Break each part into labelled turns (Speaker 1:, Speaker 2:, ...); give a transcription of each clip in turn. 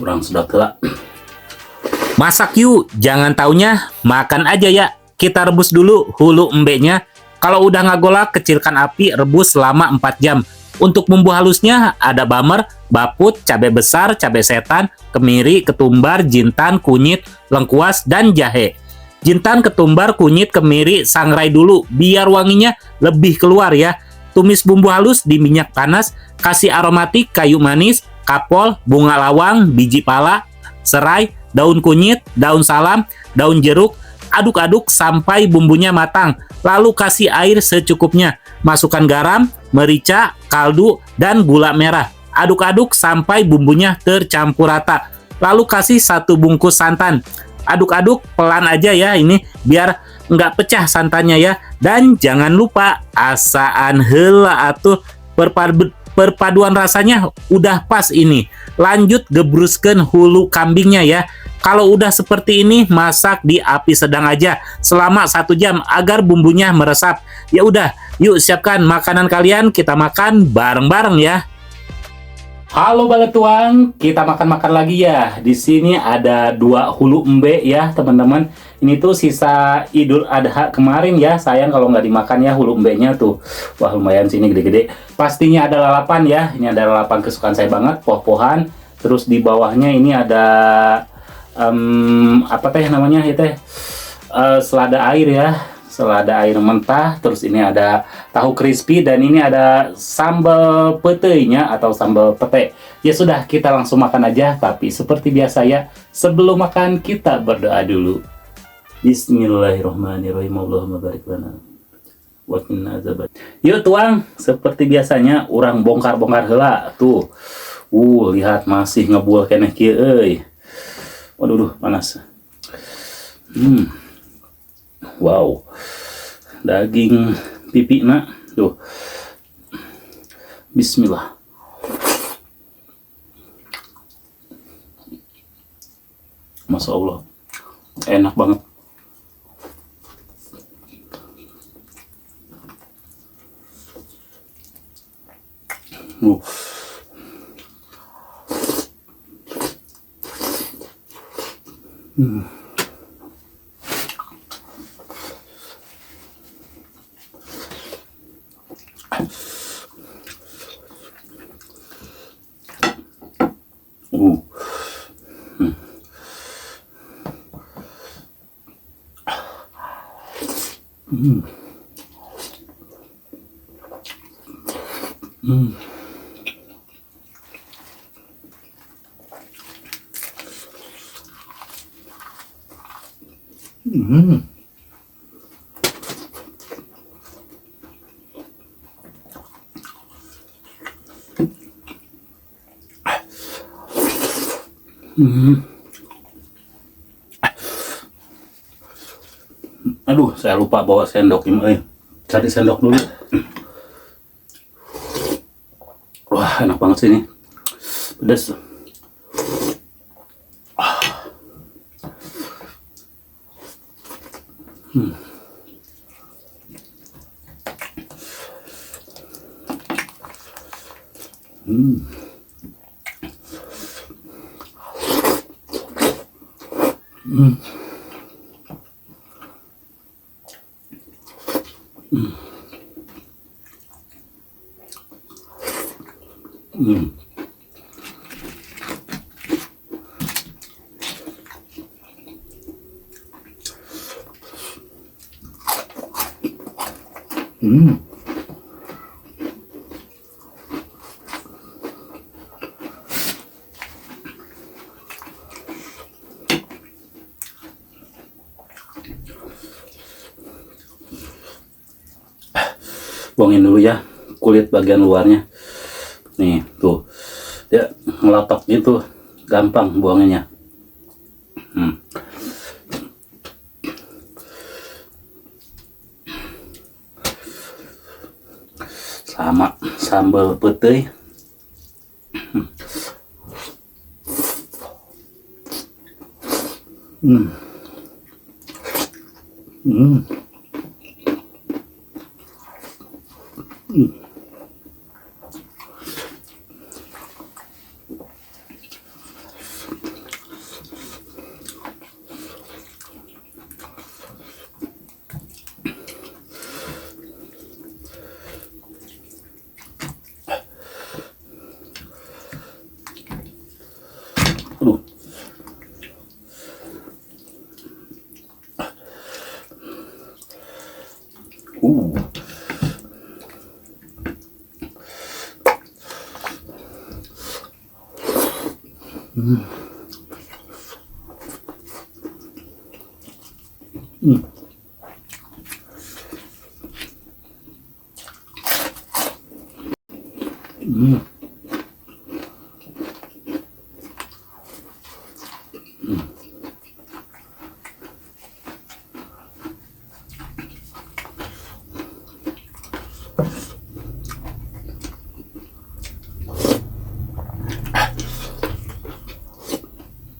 Speaker 1: Kurang sedap lah.
Speaker 2: Masak yuk, jangan taunya makan aja ya. Kita rebus dulu hulu embeknya. Kalau udah ngagolak, kecilkan api, rebus selama 4 jam. Untuk bumbu halusnya ada bamer, baput, cabai besar, cabai setan, kemiri, ketumbar, jintan, kunyit, lengkuas, dan jahe. Jintan, ketumbar, kunyit, kemiri, sangrai dulu biar wanginya lebih keluar ya. Tumis bumbu halus di minyak panas, kasih aromatik, kayu manis, kapol, bunga lawang, biji pala, serai, daun kunyit, daun salam, daun jeruk. Aduk-aduk sampai bumbunya matang. Lalu kasih air secukupnya. Masukkan garam, merica, kaldu, dan gula merah. Aduk-aduk sampai bumbunya tercampur rata. Lalu kasih 1 bungkus santan. Aduk-aduk pelan aja ya ini biar nggak pecah santannya ya. Dan jangan lupa asaan heula atuh perpaduan rasanya udah pas ini. Lanjut gebruskan hulu kambingnya ya. Kalau udah seperti ini, masak di api sedang aja selama 1 jam agar bumbunya meresap. Ya udah, yuk siapkan makanan kalian, kita makan bareng-bareng ya.
Speaker 1: Halo Baletuang, kita makan-makan lagi ya. Di sini ada 2 hulu embe ya teman-teman. Ini tuh sisa Idul Adha kemarin ya. Sayang kalau nggak dimakan ya hulu embenya tuh. Wah lumayan sini gede-gede. Pastinya ada lalapan ya. Ini ada lalapan kesukaan saya banget, poh-pohan. Terus di bawahnya ini ada apa teh namanya itu selada air ya, selada air mentah. Terus ini ada tahu crispy dan ini ada sambal petenya atau sambal pete. Ya sudah, kita langsung makan aja. Tapi seperti biasa ya, sebelum makan kita berdoa dulu. Bismillahirrahmanirrahim. Allahumma barik lana wa qina azaban. Yuk tuang, seperti biasanya orang bongkar-bongkar heula tuh. Lihat masih ngebual keneh kieu euy. Waduh, panas. Wow. Daging pipi nak. Tuh. Bismillah. Masya Allah. Enak banget. Aduh, saya lupa bawa sendok ini. Cari sendok dulu. Wah, enak banget sih ini. Pedas. Buangin dulu ya kulit bagian luarnya. Nih tuh, dia ngelapak gitu, gampang buanginnya. Sama sambal pete. Hmm. Hmm. Hmm.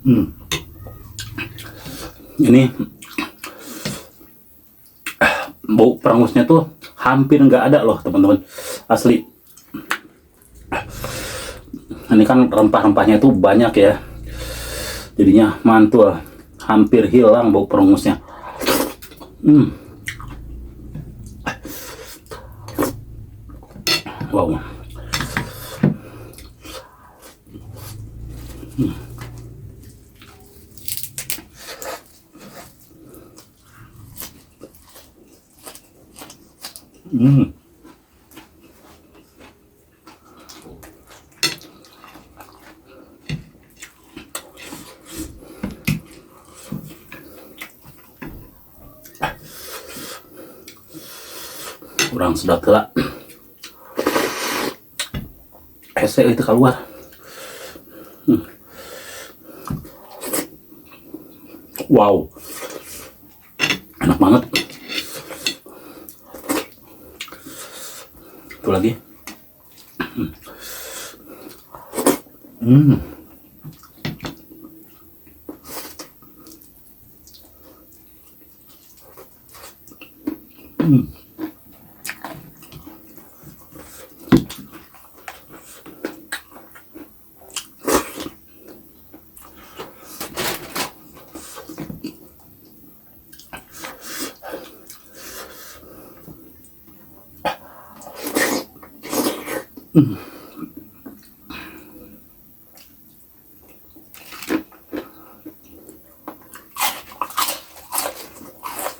Speaker 1: Hmm. Ini bau perangusnya tuh hampir nggak ada loh teman-teman, asli. Ini kan rempah-rempahnya tuh banyak ya, jadinya mantul, hampir hilang bau perangusnya. Wow. Hmm. Kurang sedap lah. Hese itu keluar. Wow, enak banget. Itu lagi. Hmm. Hmm. Hmm.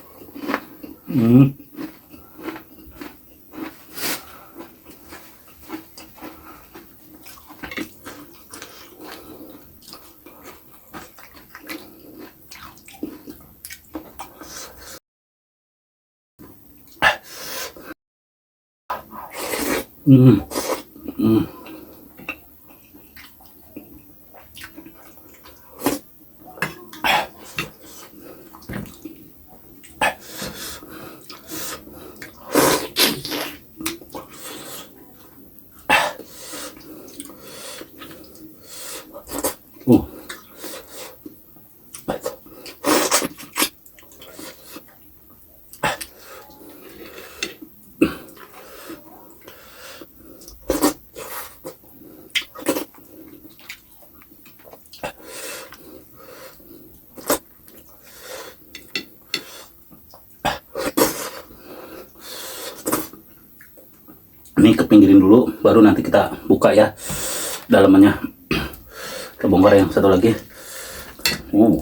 Speaker 1: Hmm. Hmm. Uh. Ini kepinggirin dulu, baru nanti kita buka ya dalamannya. Kita bongkar yang satu lagi. Hmm.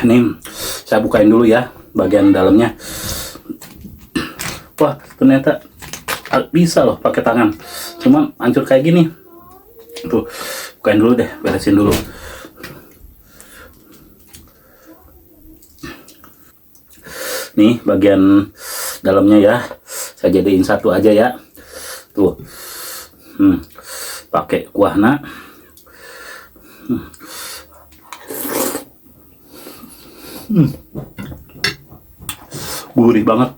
Speaker 1: Nih, saya bukain dulu ya bagian dalamnya. Wah, ternyata bisa loh pakai tangan. Cuma hancur kayak gini. Tuh, bukain dulu deh, beresin dulu. Nih, bagian dalamnya ya. Saya jadiin satu aja ya. Tuh. Pakai kuahna. Gurih banget.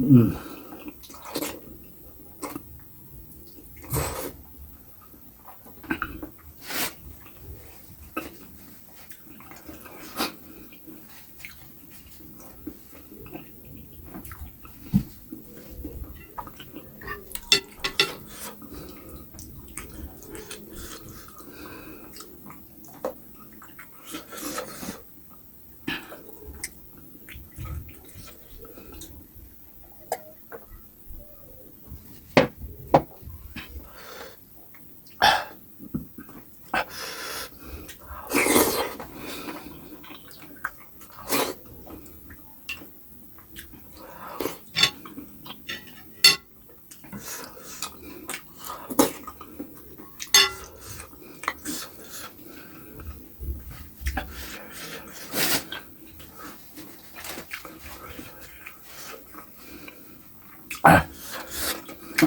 Speaker 1: Hmm.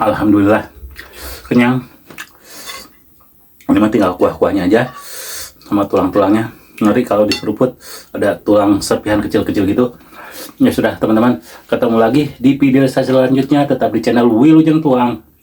Speaker 1: Alhamdulillah kenyang. Ini mah tinggal kuah-kuahnya aja sama tulang-tulangnya. Ngeri kalau diseruput ada tulang serpihan kecil-kecil gitu. Ya sudah teman-teman, ketemu lagi di video saya selanjutnya. Tetap di channel Wilujeng Tuang.